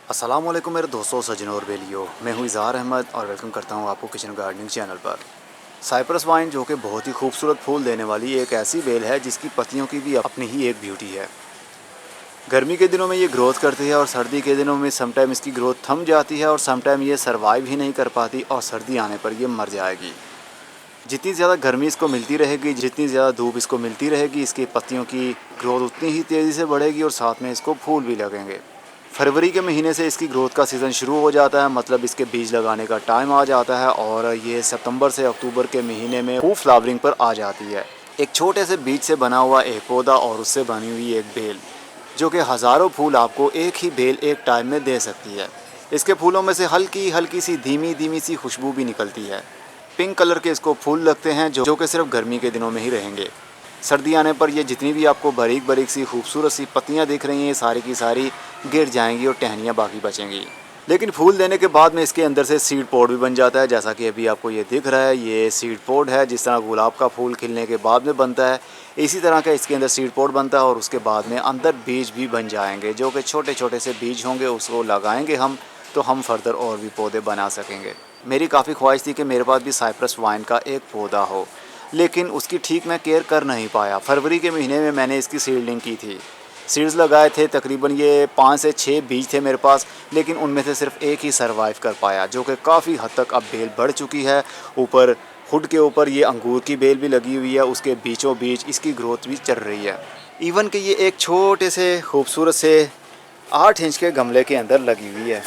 अस्सलाम वालेकुम मेरे दोस्तों, सज्जनों और बेलियों। मैं हूँ इज़हार अहमद और वेलकम करता हूँ आपको किचन गार्डनिंग चैनल पर। साइप्रस वाइन जो कि बहुत ही खूबसूरत फूल देने वाली एक ऐसी बेल है जिसकी पत्तियों की भी अपनी ही एक ब्यूटी है। गर्मी के दिनों में ये ग्रोथ करती है और सर्दी के दिनों में समटाइम इसकी ग्रोथ थम जाती है और समटाइम ये सर्वाइव ही नहीं कर पाती और सर्दी आने पर ये मर जाएगी। जितनी ज़्यादा गर्मी इसको मिलती रहेगी, जितनी ज़्यादा धूप इसको मिलती रहेगी, इसकी पत्तियों की ग्रोथ उतनी ही तेज़ी से बढ़ेगी और साथ में इसको फूल भी लगेंगे। फरवरी के महीने से इसकी ग्रोथ का सीज़न शुरू हो जाता है, मतलब इसके बीज लगाने का टाइम आ जाता है और ये सितंबर से अक्टूबर के महीने में फूल फ्लावरिंग पर आ जाती है। एक छोटे से बीज से बना हुआ एक पौधा और उससे बनी हुई एक बेल, जो कि हज़ारों फूल आपको एक ही बेल एक टाइम में दे सकती है। इसके फूलों में से हल्की हल्की सी धीमी धीमी सी खुशबू भी निकलती है। पिंक कलर के इसको फूल लगते हैं जो कि सिर्फ गर्मी के दिनों में ही रहेंगे। सर्दी आने पर ये जितनी भी आपको बारीक बारीक सी खूबसूरत सी पत्तियां दिख रही हैं, सारी की सारी गिर जाएंगी और टहनियाँ बाकी बचेंगी। लेकिन फूल देने के बाद में इसके अंदर से सीड पॉड भी बन जाता है, जैसा कि अभी आपको ये दिख रहा है। ये सीड पॉड है, जिस तरह गुलाब का फूल खिलने के बाद में बनता है, इसी तरह का इसके अंदर सीड पॉड बनता है और उसके बाद में अंदर बीज भी बन जाएंगे, जो कि छोटे छोटे से बीज होंगे। उसको लगाएंगे हम तो हम फर्दर और भी पौधे बना सकेंगे। मेरी काफ़ी ख्वाहिश थी कि मेरे पास भी साइप्रस वाइन का एक पौधा हो, लेकिन उसकी ठीक मैं केयर कर नहीं पाया। फरवरी के महीने में मैंने इसकी सीडलिंग की थी, सीड्स लगाए थे, तकरीबन ये 5 से 6 बीज थे मेरे पास, लेकिन उनमें से सिर्फ एक ही सरवाइव कर पाया, जो कि काफ़ी हद तक अब बेल बढ़ चुकी है। ऊपर हुड के ऊपर ये अंगूर की बेल भी लगी हुई है, उसके बीचों बीच इसकी ग्रोथ भी चल रही है। इवन कि ये एक छोटे से खूबसूरत से 8 इंच के गमले के अंदर लगी हुई है।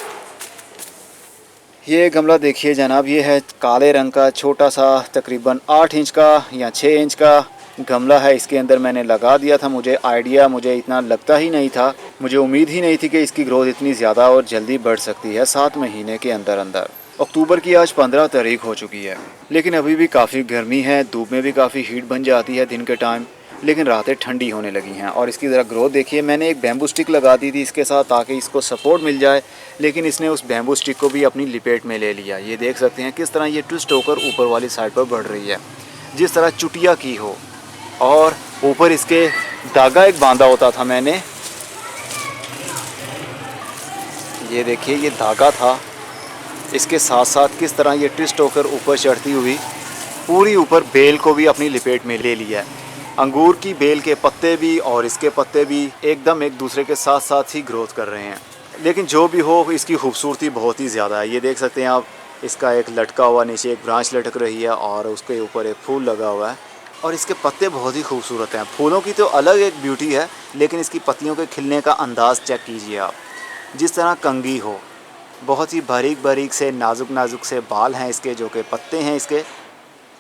ये गमला देखिए जनाब, ये है काले रंग का छोटा सा तकरीबन 8 इंच का या 6 इंच का गमला है। इसके अंदर मैंने लगा दिया था, मुझे इतना लगता ही नहीं था, मुझे उम्मीद ही नहीं थी कि इसकी ग्रोथ इतनी ज़्यादा और जल्दी बढ़ सकती है 7 महीने के अंदर अंदर। अक्टूबर की आज 15 तारीख हो चुकी है, लेकिन अभी भी काफ़ी गर्मी है, धूप में भी काफ़ी हीट बन जाती है दिन के टाइम, लेकिन रातें ठंडी होने लगी हैं। और इसकी ज़रा ग्रोथ देखिए, मैंने एक बैम्बू स्टिक लगा दी थी इसके साथ ताकि इसको सपोर्ट मिल जाए, लेकिन इसने उस बैम्बू स्टिक को भी अपनी लिपेट में ले लिया। ये देख सकते हैं किस तरह ये ट्विस्ट होकर ऊपर वाली साइड पर बढ़ रही है, जिस तरह चुटिया की हो। और ऊपर इसके धागा एक बांधा होता था मैंने, ये देखिए ये धागा था, इसके साथ साथ किस तरह ये ट्विस्ट होकर ऊपर चढ़ती हुई पूरी ऊपर बेल को भी अपनी लिपेट में ले लिया है। अंगूर की बेल के पत्ते भी और इसके पत्ते भी एकदम एक दूसरे के साथ साथ ही ग्रोथ कर रहे हैं। लेकिन जो भी हो, इसकी खूबसूरती बहुत ही ज़्यादा है। ये देख सकते हैं आप, इसका एक लटका हुआ नीचे एक ब्रांच लटक रही है और उसके ऊपर एक फूल लगा हुआ है और इसके पत्ते बहुत ही खूबसूरत हैं। फूलों की तो अलग एक ब्यूटी है, लेकिन इसकी पत्तियों के खिलने का अंदाज़ चेक कीजिए आप, जिस तरह कंघी हो, बहुत ही बारीक बारीक से नाजुक नाजुक से बाल हैं इसके, जो कि पत्ते हैं इसके,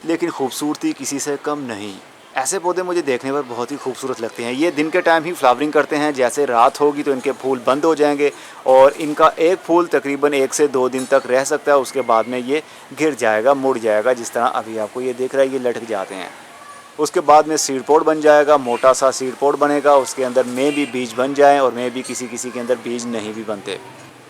लेकिन खूबसूरती किसी से कम नहीं। ऐसे पौधे मुझे देखने पर बहुत ही खूबसूरत लगते हैं। ये दिन के टाइम ही फ्लावरिंग करते हैं, जैसे रात होगी तो इनके फूल बंद हो जाएंगे और इनका एक फूल तकरीबन 1 से 2 दिन तक रह सकता है, उसके बाद में ये गिर जाएगा, मुड़ जाएगा। जिस तरह अभी आपको ये दिख रहा है, ये लटक जाते हैं। उसके बाद में सीड पॉड बन जाएगा, मोटा सा सीड पॉड बनेगा, उसके अंदर में भी बीज बन जाएँ और में भी किसी किसी के अंदर बीज नहीं भी बनते।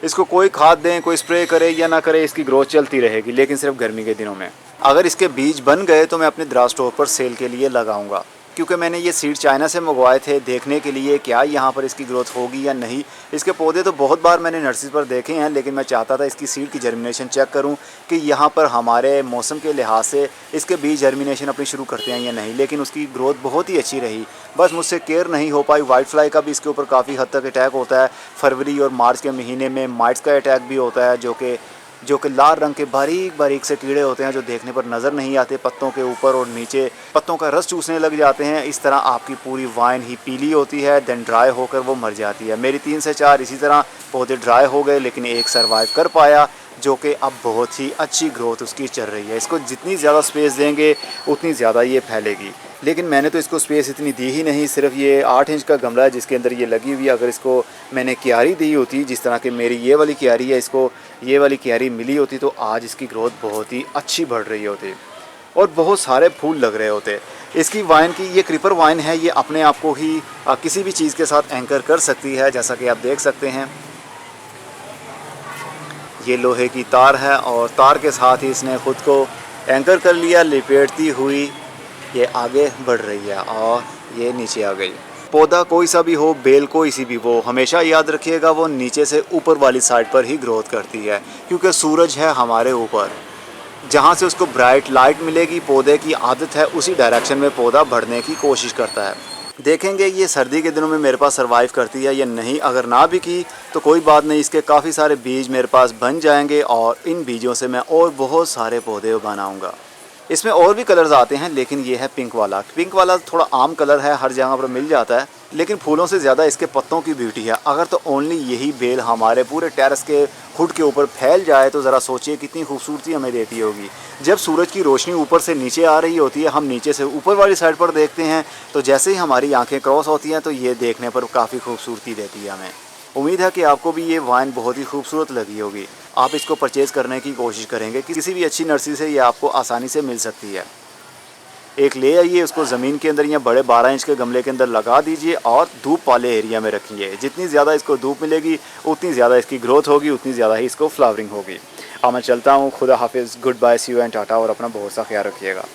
इसको कोई खाद दें, कोई स्प्रे करे या ना करे, इसकी ग्रोथ चलती रहेगी, लेकिन सिर्फ गर्मी के दिनों में। अगर इसके बीज बन गए तो मैं अपने दराज स्टोर पर सेल के लिए लगाऊंगा, क्योंकि मैंने ये सीड चाइना से मंगवाए थे देखने के लिए क्या यहाँ पर इसकी ग्रोथ होगी या नहीं। इसके पौधे तो बहुत बार मैंने नर्सरी पर देखे हैं, लेकिन मैं चाहता था इसकी सीड की जर्मिनेशन चेक करूँ कि यहाँ पर हमारे मौसम के लिहाज से इसके बीज जर्मिनेशन अपनी शुरू करते हैं या नहीं। लेकिन उसकी ग्रोथ बहुत ही अच्छी रही, बस मुझसे केयर नहीं हो पाई। वाइट फ्लाई का भी इसके ऊपर काफ़ी हद तक अटैक होता है। फरवरी और मार्च के महीने में माइट्स का अटैक भी होता है, जो कि लाल रंग के बारीक बारीक से कीड़े होते हैं, जो देखने पर नज़र नहीं आते, पत्तों के ऊपर और नीचे पत्तों का रस चूसने लग जाते हैं। इस तरह आपकी पूरी वाइन ही पीली होती है, देन ड्राई होकर वो मर जाती है। मेरी 3 से 4 इसी तरह पौधे ड्राई हो गए, लेकिन एक सर्वाइव कर पाया, जो कि अब बहुत ही अच्छी ग्रोथ उसकी चल रही है। इसको जितनी ज़्यादा स्पेस देंगे उतनी ज़्यादा ये फैलेगी, लेकिन मैंने तो इसको स्पेस इतनी दी ही नहीं। सिर्फ ये 8 इंच का गमला है जिसके अंदर ये लगी हुई है। अगर इसको मैंने क्यारी दी होती, जिस तरह की मेरी ये वाली क्यारी है, इसको ये वाली क्यारी मिली होती, तो आज इसकी ग्रोथ बहुत ही अच्छी बढ़ रही होती और बहुत सारे फूल लग रहे होते। इसकी वाइन की, ये क्रीपर वाइन है, ये अपने आप को ही किसी भी चीज़ के साथ एंकर कर सकती है, जैसा कि आप देख सकते हैं। ये लोहे की तार है और तार के साथ ही इसने ख़ुद को एंकर कर लिया, लिपेटती हुई ये आगे बढ़ रही है और ये नीचे आ गई। पौधा कोई सा भी हो, बेल कोई सी भी हो, हमेशा याद रखिएगा वो नीचे से ऊपर वाली साइड पर ही ग्रोथ करती है, क्योंकि सूरज है हमारे ऊपर। जहाँ से उसको ब्राइट लाइट मिलेगी, पौधे की आदत है उसी डायरेक्शन में पौधा बढ़ने की कोशिश करता है। देखेंगे ये सर्दी के दिनों में मेरे पास सर्वाइव करती है या नहीं। अगर ना भी की तो कोई बात नहीं, इसके काफ़ी सारे बीज मेरे पास बन जाएंगे और इन बीजों से मैं और बहुत सारे पौधे बनाऊंगा। इसमें और भी कलर्स आते हैं, लेकिन ये है पिंक वाला। पिंक वाला थोड़ा आम कलर है, हर जगह पर मिल जाता है, लेकिन फूलों से ज़्यादा इसके पत्तों की ब्यूटी है। अगर तो ओनली यही बेल हमारे पूरे टेरेस के हुड के ऊपर फैल जाए तो ज़रा सोचिए कितनी खूबसूरती हमें देती होगी। जब सूरज की रोशनी ऊपर से नीचे आ रही होती है, हम नीचे से ऊपर वाली साइड पर देखते हैं, तो जैसे ही हमारी आंखें क्रॉस होती हैं तो ये देखने पर काफ़ी खूबसूरती देती है हमें। उम्मीद है कि आपको भी ये वाइन बहुत ही खूबसूरत लगी होगी। आप इसको परचेज़ करने की कोशिश करेंगे, किसी भी अच्छी नर्सरी से ये आपको आसानी से मिल सकती है। एक ले आइए, उसको ज़मीन के अंदर या बड़े 12 इंच के गमले के अंदर लगा दीजिए और धूप वाले एरिया में रखिए। जितनी ज़्यादा इसको धूप मिलेगी उतनी ज़्यादा इसकी ग्रोथ होगी, उतनी ज़्यादा ही इसको फ्लावरिंग होगी। अब मैं चलता हूँ, खुदा हाफिज़, goodbye, see you and tata, और अपना बहुत सा ख्याल रखिएगा।